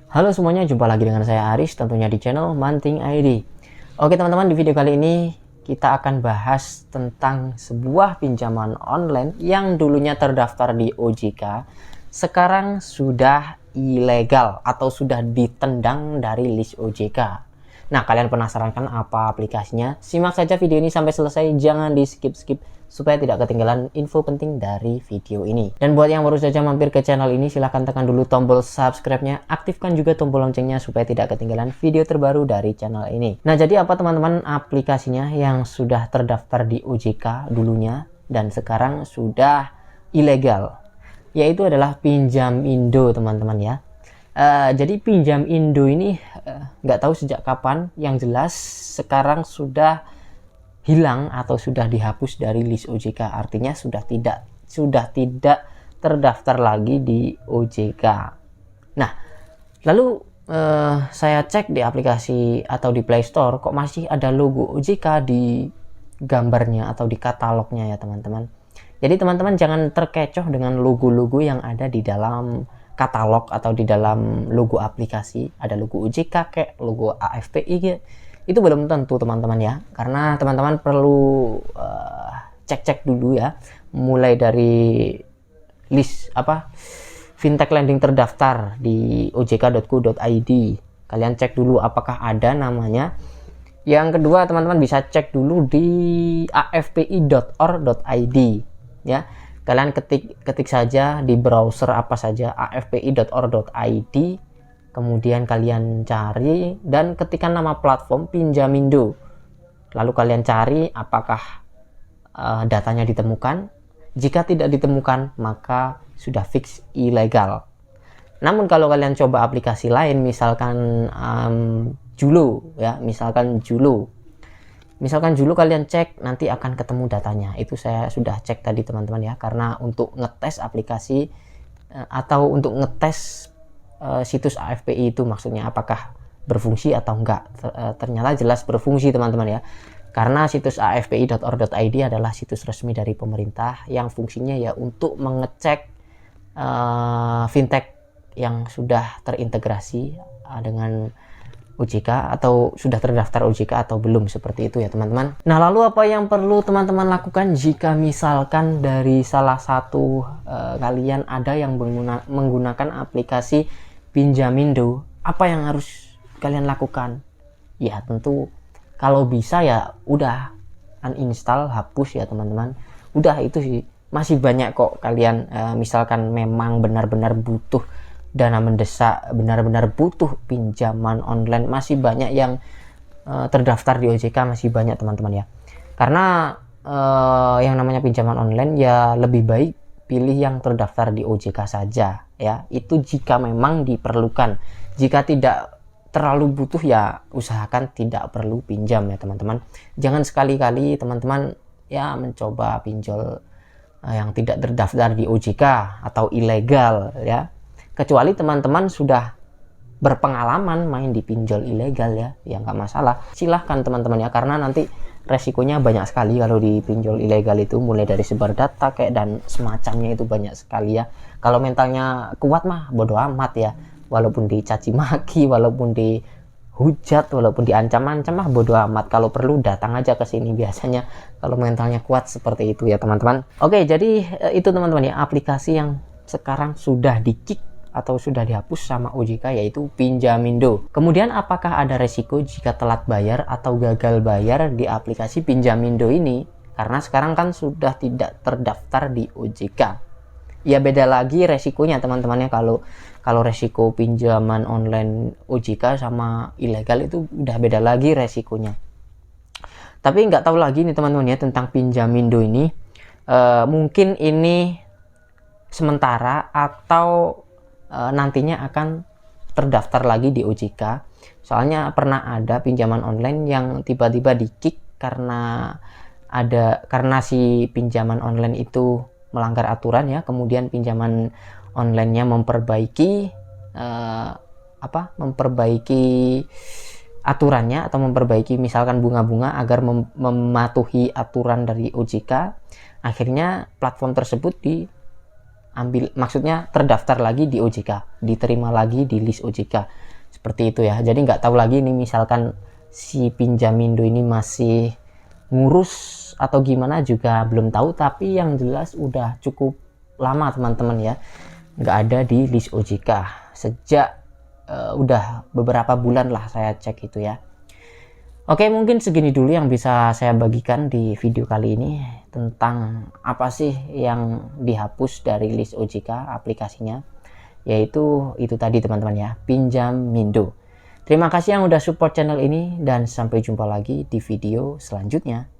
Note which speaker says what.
Speaker 1: Halo semuanya, jumpa lagi dengan saya Aris, tentunya di channel Manting ID. Oke teman-teman, di video kali ini kita akan bahas tentang sebuah pinjaman online yang dulunya terdaftar di OJK, sekarang sudah ilegal atau sudah ditendang dari list OJK. Nah, kalian penasaran kan apa aplikasinya? Simak saja video ini sampai selesai, jangan di skip-skip supaya tidak ketinggalan info penting dari video ini. Dan buat yang baru saja mampir ke channel ini, silahkan tekan dulu tombol subscribe-nya, aktifkan juga tombol loncengnya supaya tidak ketinggalan video terbaru dari channel ini. Nah, jadi apa teman-teman aplikasinya yang sudah terdaftar di OJK dulunya dan sekarang sudah ilegal? Yaitu adalah Pinjam Indo, teman-teman ya. Jadi Pinjam Indo ini nggak tahu sejak kapan, yang jelas sekarang sudah hilang atau sudah dihapus dari list OJK, artinya sudah tidak terdaftar lagi di OJK. Nah, lalu saya cek di aplikasi atau di Play Store, kok masih ada logo OJK di gambarnya atau di katalognya ya teman-teman. Jadi teman-teman jangan terkecoh dengan logo-logo yang ada di dalam katalog atau di dalam logo aplikasi. Ada logo OJK kayak logo AFPI gitu. Itu belum tentu teman-teman ya, karena teman-teman perlu cek-cek dulu ya, mulai dari list fintech lending terdaftar di ojk.co.id. Kalian cek dulu apakah ada namanya. Yang kedua, teman-teman bisa cek dulu di afpi.or.id ya. Kalian ketik saja di browser apa saja afpi.or.id, kemudian kalian cari dan ketikkan nama platform Pinjam Indo. Lalu kalian cari apakah datanya ditemukan. Jika tidak ditemukan, maka sudah fix ilegal. Namun kalau kalian coba aplikasi lain, misalkan Julo ya, misalkan Julo kalian cek, nanti akan ketemu datanya. Itu saya sudah cek tadi teman-teman ya, karena untuk ngetes aplikasi atau untuk ngetes situs AFPI itu, maksudnya apakah berfungsi atau enggak. Ternyata jelas berfungsi teman-teman ya, karena situs afpi.or.id adalah situs resmi dari pemerintah yang fungsinya ya untuk mengecek fintech yang sudah terintegrasi dengan OJK atau sudah terdaftar OJK atau belum, seperti itu ya teman-teman. Nah, lalu apa yang perlu teman-teman lakukan jika misalkan dari salah satu kalian ada yang menggunakan aplikasi Pinjam Indo? Apa yang harus kalian lakukan? Ya tentu kalau bisa ya udah uninstall, hapus ya teman-teman. Udah itu sih, masih banyak kok kalian misalkan memang benar-benar butuh dana mendesak, benar-benar butuh pinjaman online, masih banyak yang terdaftar di OJK, masih banyak teman-teman ya. Karena yang namanya pinjaman online ya lebih baik pilih yang terdaftar di OJK saja ya. Itu jika memang diperlukan. Jika tidak terlalu butuh ya usahakan tidak perlu pinjam ya teman-teman. Jangan sekali-kali teman-teman ya mencoba pinjol yang tidak terdaftar di OJK atau ilegal ya. Kecuali teman-teman sudah berpengalaman main di pinjol ilegal ya nggak masalah, silahkan teman-teman ya, karena nanti resikonya banyak sekali kalau di pinjol ilegal itu, mulai dari sebar data kayak dan semacamnya itu banyak sekali ya. Kalau mentalnya kuat mah bodo amat ya, walaupun dicaci maki, walaupun dihujat, walaupun diancam-ancam mah bodo amat. Kalau perlu datang aja ke sini biasanya kalau mentalnya kuat, seperti itu ya teman-teman. Oke, jadi itu teman-teman ya, aplikasi yang sekarang sudah di-kick atau sudah dihapus sama OJK, yaitu Pinjam Indo. Kemudian apakah ada resiko jika telat bayar atau gagal bayar di aplikasi Pinjam Indo ini? Karena sekarang kan sudah tidak terdaftar di OJK. Ya beda lagi resikonya teman-temannya, kalau resiko pinjaman online OJK sama ilegal itu udah beda lagi resikonya. Tapi nggak tahu lagi nih teman-teman ya tentang Pinjam Indo ini. Mungkin ini sementara atau nantinya akan terdaftar lagi di OJK. Soalnya pernah ada pinjaman online yang tiba-tiba di-kick karena si pinjaman online itu melanggar aturan ya. Kemudian pinjaman online-nya memperbaiki aturannya atau memperbaiki misalkan bunga-bunga agar mematuhi aturan dari OJK. Akhirnya platform tersebut maksudnya terdaftar lagi di OJK, diterima lagi di list OJK. Seperti itu ya. Jadi nggak tahu lagi nih misalkan si Pinjamindo ini masih ngurus atau gimana juga belum tahu, tapi yang jelas udah cukup lama teman-teman ya nggak ada di list OJK sejak udah beberapa bulan lah saya cek itu ya. Oke, mungkin segini dulu yang bisa saya bagikan di video kali ini tentang apa sih yang dihapus dari list OJK aplikasinya, yaitu itu tadi teman-teman ya, Pinjamindo. Terima kasih yang udah support channel ini dan sampai jumpa lagi di video selanjutnya.